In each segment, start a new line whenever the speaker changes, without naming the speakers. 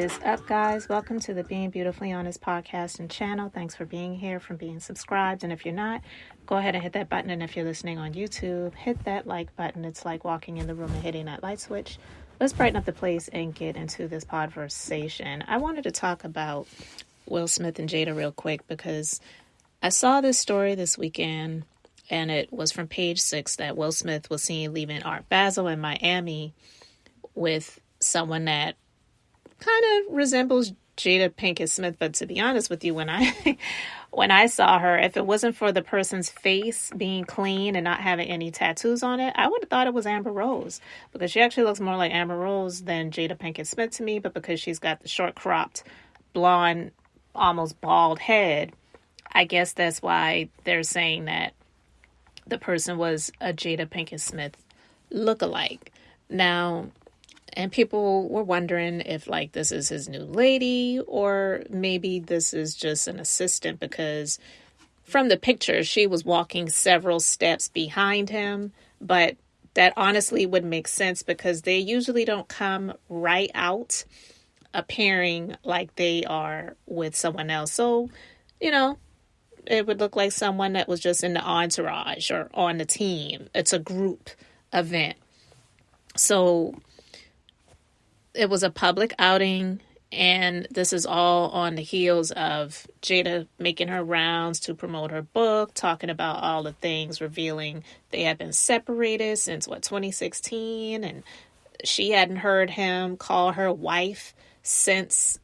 is up, guys? Welcome to the Being Beautifully Honest podcast and channel. Thanks for being here, for being subscribed. And if you're not, go ahead and hit that button. And if you're listening on YouTube, hit that like button. It's like walking in the room and hitting that light switch. Let's brighten up the place and get into this podversation. I wanted to talk about Will Smith and Jada real quick because I saw this story this weekend, and it was from Page 6 that Will Smith was seen leaving Art Basel in Miami with someone that kind of resembles Jada Pinkett Smith. But to be honest with you, when I saw her, if it wasn't for the person's face being clean and not having any tattoos on it, I would have thought it was Amber Rose, because she actually looks more like Amber Rose than Jada Pinkett Smith to me. But because she's got the short cropped blonde, almost bald head, I guess that's why they're saying that the person was a Jada Pinkett Smith lookalike. Now, and people were wondering if this is his new lady, or maybe this is just an assistant, because from the picture, she was walking several steps behind him. But that honestly would make sense, because they usually don't come right out appearing like they are with someone else. So, it would look like someone that was just in the entourage or on the team. It's a group event. So it was a public outing, and this is all on the heels of Jada making her rounds to promote her book, talking about all the things, revealing they had been separated since, 2016, and she hadn't heard him call her wife since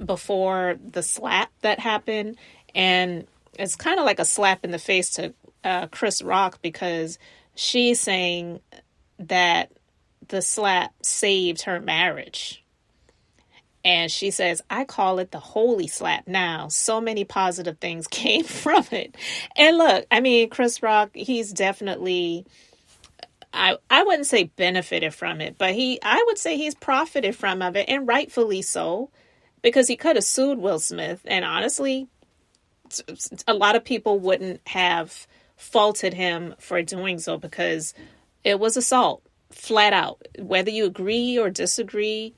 before the slap that happened. And it's kind of like a slap in the face to Chris Rock, because she's saying that the slap saved her marriage. And she says, I call it the holy slap now. So many positive things came from it. And look, Chris Rock, he's definitely, I wouldn't say benefited from it, but I would say he's profited from it, and rightfully so, because he could have sued Will Smith. And honestly, a lot of people wouldn't have faulted him for doing so, because it was assault. Flat out, whether you agree or disagree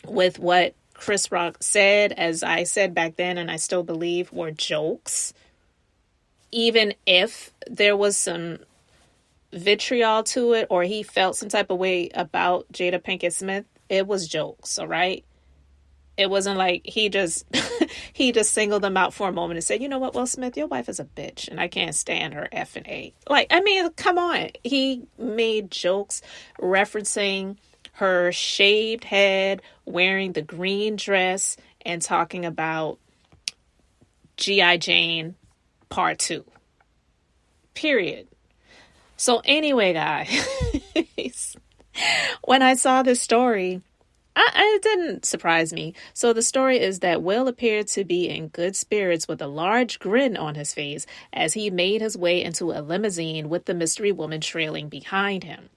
with what Chris Rock said, as I said back then, and I still believe were jokes, even if there was some vitriol to it, or he felt some type of way about Jada Pinkett Smith, it was jokes, all right? It wasn't like he just singled them out for a moment and said, you know what, Will Smith, your wife is a bitch and I can't stand her effing A. Come on. He made jokes referencing her shaved head, wearing the green dress, and talking about G.I. Jane Part 2. Period. So anyway, guys, when I saw this story, it didn't surprise me. So the story is that Will appeared to be in good spirits with a large grin on his face as he made his way into a limousine with the mystery woman trailing behind him.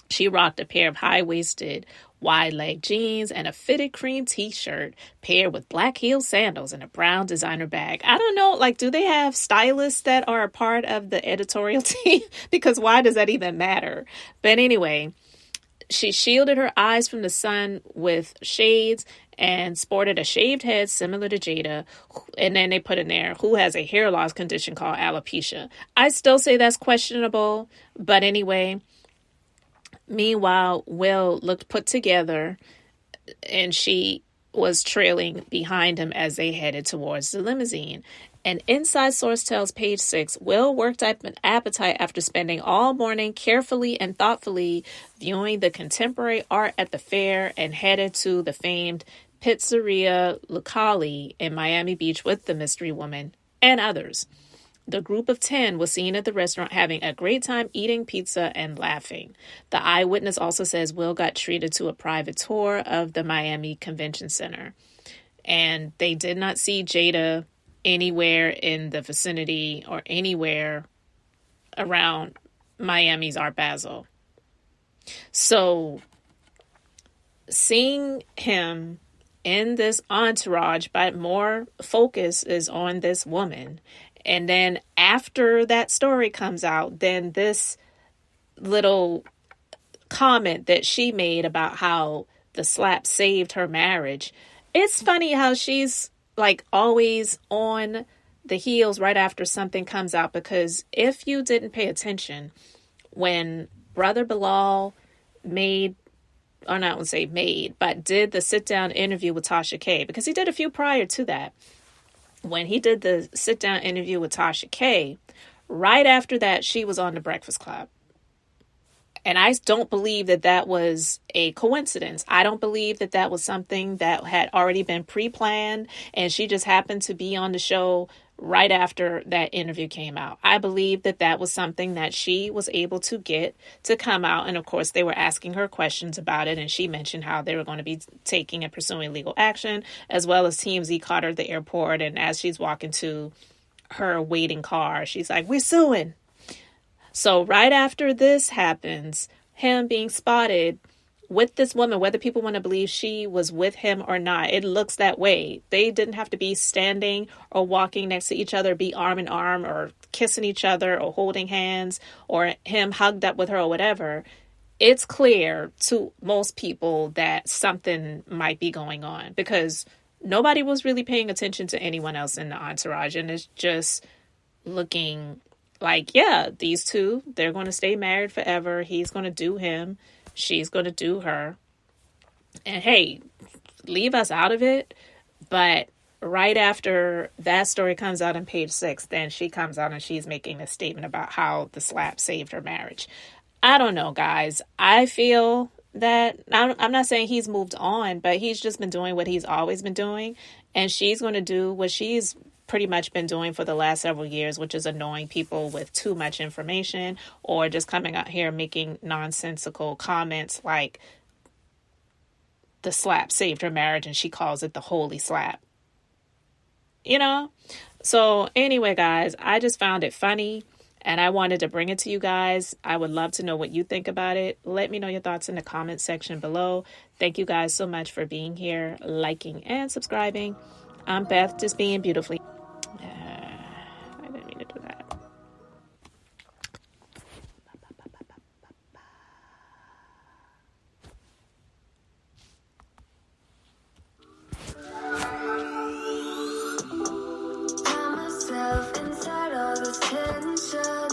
She rocked a pair of high-waisted, wide-leg jeans and a fitted cream t-shirt paired with black heel sandals and a brown designer bag. I don't know, do they have stylists that are a part of the editorial team? Because why does that even matter? But anyway, she shielded her eyes from the sun with shades and sported a shaved head similar to Jada. And then they put in there, who has a hair loss condition called alopecia. I still say that's questionable. But anyway, meanwhile, Will looked put together, and she was trailing behind him as they headed towards the limousine. An inside source tells Page 6, Will worked up an appetite after spending all morning carefully and thoughtfully viewing the contemporary art at the fair, and headed to the famed Pizzeria Lucali in Miami Beach with the mystery woman and others. The group of 10 was seen at the restaurant having a great time eating pizza and laughing. The eyewitness also says Will got treated to a private tour of the Miami Convention Center. And they did not see Jada anywhere in the vicinity or anywhere around Miami's Art Basel. So seeing him in this entourage, but more focus is on this woman. And then after that story comes out, then this little comment that she made about how the slap saved her marriage. It's funny how she's like always on the heels right after something comes out, because if you didn't pay attention when Brother Bilal made, or not would say made, but did the sit down interview with Tasha K, because he did a few prior to that. When he did the sit down interview with Tasha K, right after that, she was on the Breakfast Club. And I don't believe that that was a coincidence. I don't believe that that was something that had already been pre-planned and she just happened to be on the show right after that interview came out. I believe that that was something that she was able to get to come out. And of course, they were asking her questions about it. And she mentioned how they were going to be taking and pursuing legal action, as well as TMZ caught her at the airport. And as she's walking to her waiting car, she's like, "We're suing." So right after this happens, him being spotted with this woman, whether people want to believe she was with him or not, it looks that way. They didn't have to be standing or walking next to each other, be arm in arm or kissing each other or holding hands or him hugged up with her or whatever. It's clear to most people that something might be going on because nobody was really paying attention to anyone else in the entourage. And it's just looking like, yeah, these two, they're going to stay married forever. He's going to do him. She's going to do her. And hey, leave us out of it. But right after that story comes out on page 6, then she comes out and she's making a statement about how the slap saved her marriage. I don't know, guys. I feel that, I'm not saying he's moved on, but he's just been doing what he's always been doing. And she's going to do what she's pretty much been doing for the last several years, which is annoying people with too much information or just coming out here making nonsensical comments like the slap saved her marriage and she calls it the holy slap. You know? So anyway, guys, I just found it funny and I wanted to bring it to you guys. I would love to know what you think about it. Let me know your thoughts in the comment section below. Thank you guys so much for being here, liking and subscribing. I'm Beth, just being beautifully. I didn't mean to do that.
Found myself inside all this tension.